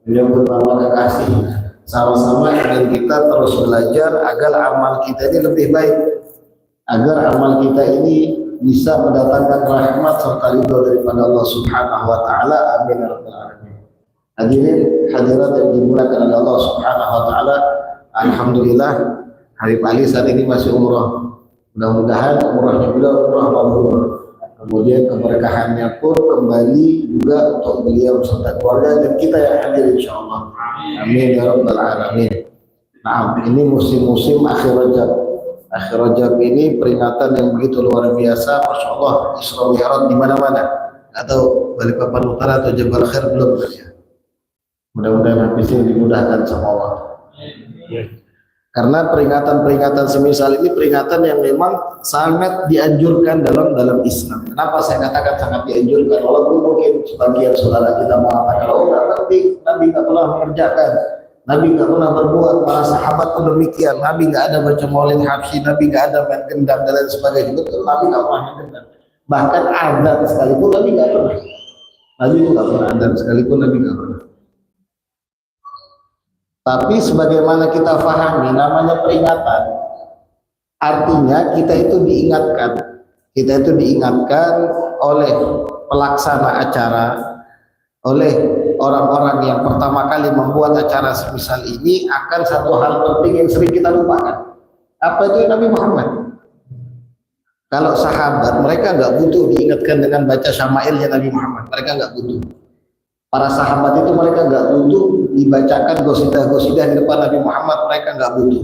menyambut nama kekasih. Sama-sama ingin kita terus belajar agar amal kita ini lebih baik, agar amal kita ini bisa mendatangkan rahmat serta ridho daripada Allah Subhanahu wa taala. Amin ya rabbal alamin. Hadirin hadirat yang dimuliakan oleh Allah Subhanahu wa taala, alhamdulillah Habib Ali saat ini masih umroh. Mudah-mudahan umrohnya beliau umroh mabrur. Kemudian keberkahannya pun kembali juga untuk beliau beserta keluarga dan kita yang hadir insyaallah. Amin ya rabbal alamin. Nah, ini musim-musim akhir Rajab. Akhir Rajab ini peringatan yang begitu luar biasa, masya Allah. Isra Mi'raj di mana-mana. Atau Balikpapan Utara atau Jabal Khair belum ya. Mudah-mudahan habis ini dimudahkan sama Allah. Karena peringatan-peringatan semisal ini peringatan yang memang sangat dianjurkan dalam Islam. Kenapa saya katakan sangat dianjurkan? Walaupun mungkin sebagian saudara kita mengatakan, oh Nabi nggak pernah mengerjakan, Nabi nggak pernah berbuat, para sahabat pun demikian, Nabi nggak ada baca maulid habsyi, Nabi nggak ada main gendam dan lain sebagainya. Betul, Nabi nggak pernah main gendam. Bahkan adzan sekalipun Nabi nggak pernah. Nabi itu nggak pernah adzan sekalipun Nabi nggak pernah. Tapi sebagaimana kita pahami namanya peringatan, artinya kita itu diingatkan oleh pelaksana acara, oleh orang-orang yang pertama kali membuat acara semisal ini akan satu hal penting yang sering kita lupakan. Apa itu Nabi Muhammad? Kalau sahabat mereka nggak butuh diingatkan dengan baca syama'ilnya Nabi Muhammad, mereka nggak butuh. Para sahabat itu mereka nggak butuh dibacakan gosidah-gosidah di depan Nabi Muhammad, mereka nggak butuh,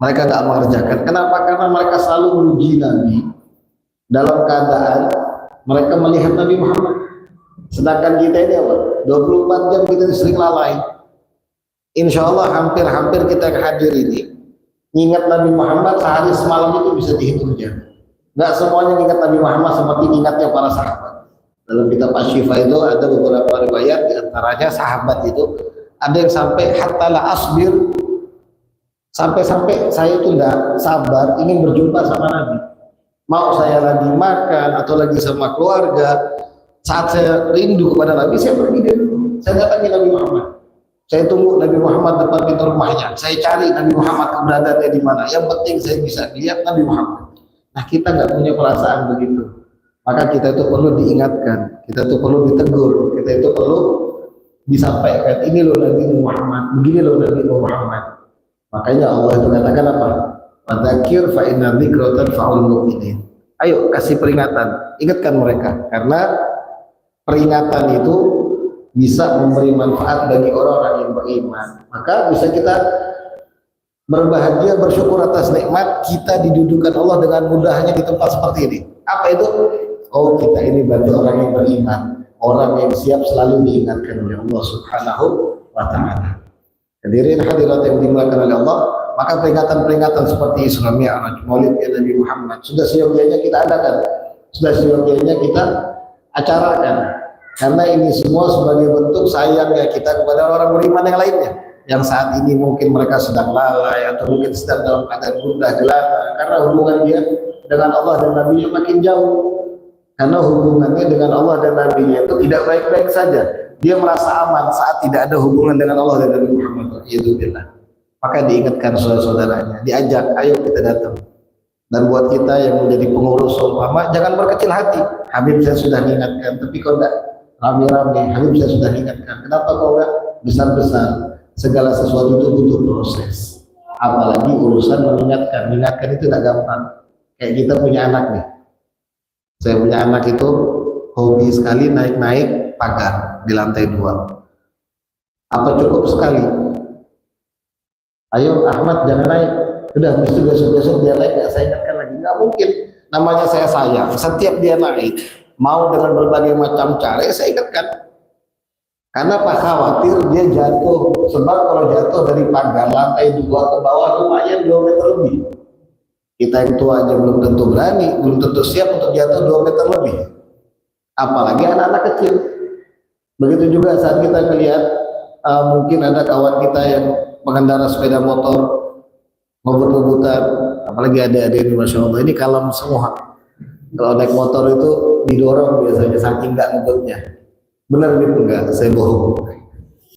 mereka nggak mengerjakan. Kenapa? Karena mereka selalu memuji Nabi dalam keadaan mereka melihat Nabi Muhammad. Sedangkan kita ini apa? 24 jam kita sering lalai. Insya Allah hampir kita yang hadir ini ingat Nabi Muhammad sehari semalam itu bisa dihitung jam. Nggak semuanya ingat Nabi Muhammad seperti ingatnya para sahabat. Dalam kitab Asy-Syifa itu ada beberapa riwayat, diantaranya sahabat itu ada yang sampai hatta la asbir, sampai saya itu tidak sabar ingin berjumpa sama Nabi. Mau saya lagi makan atau lagi sama keluarga, saat saya rindu kepada Nabi, saya pergi dulu. Saya datangi Nabi Muhammad. Saya tunggu Nabi Muhammad depan pintu rumahnya. Saya cari Nabi Muhammad keberadaannya di mana. Yang penting saya bisa lihat Nabi Muhammad. Nah, kita nggak punya perasaan begitu. Maka kita itu perlu diingatkan, kita itu perlu ditegur, kita itu perlu disampaikan, ini loh Nabi Muhammad, begini loh Nabi Muhammad. Makanya Allah itu katakan apa? Fadzakir fa inna dzikra tanfa'ul mu'minin. Ayo kasih peringatan, ingatkan mereka, karena peringatan itu bisa memberi manfaat bagi orang-orang yang beriman. Maka bisa kita berbahagia, bersyukur atas nikmat kita didudukan Allah dengan mudahnya di tempat seperti ini. Apa itu? Oh, kita ini bantu orang yang beriman, orang yang siap selalu diingatkan oleh Allah Subhanahu wa taala. Hadirin hadirat yang dimuliakan oleh Allah, maka peringatan-peringatan seperti Isra Mi'raj, Maulid Nabi Muhammad sudah seyogianya kita adakan, sudah seyogianya kita acarakan. Karena ini semua sebagai bentuk sayangnya kita kepada orang beriman yang lainnya, yang saat ini mungkin mereka sedang lalai atau mungkin sedang dalam keadaan gundah gulana karena hubungan dia dengan Allah dan Nabi-Nya makin jauh. Karena hubungannya dengan Allah dan Nabi-Nya itu tidak baik-baik saja. Dia merasa aman saat tidak ada hubungan dengan Allah dan Nabi Muhammad. Maka diingatkan saudara-saudaranya, diajak, ayo kita datang. Dan buat kita yang menjadi pengurus umpama, jangan berkecil hati. Habib saya sudah diingatkan, tapi kau enggak rame-rame. Habib saya sudah diingatkan. Kenapa kau enggak besar-besar? Segala sesuatu itu butuh proses. Apalagi urusan mengingatkan. Mengingatkan itu tidak gampang. Kayak kita punya anak nih. Saya punya anak itu hobi sekali naik-naik pagar di lantai 2. Apa cukup sekali? Ayo Ahmad jangan naik. Udah besok dia naik, saya ingatkan lagi. Nggak mungkin. Namanya saya sayang. Setiap dia naik, mau dengan berbagai macam cara, saya ingatkan. Karena Pak khawatir dia jatuh. Sebab kalau jatuh dari pagar lantai 2 ke bawah lumayan 2 meter lebih. Kita yang tua aja belum tentu berani, belum tentu siap untuk jatuh 2 meter lebih. Apalagi anak-anak kecil. Begitu juga saat kita melihat mungkin ada kawan kita yang mengendara sepeda motor ngebut-ngebutan, apalagi adik-adik ini Masya Allah, ini kalem semua. Kalau naik motor itu didorong biasanya saking nggak ngebutnya. Benar nih enggak, saya bohong.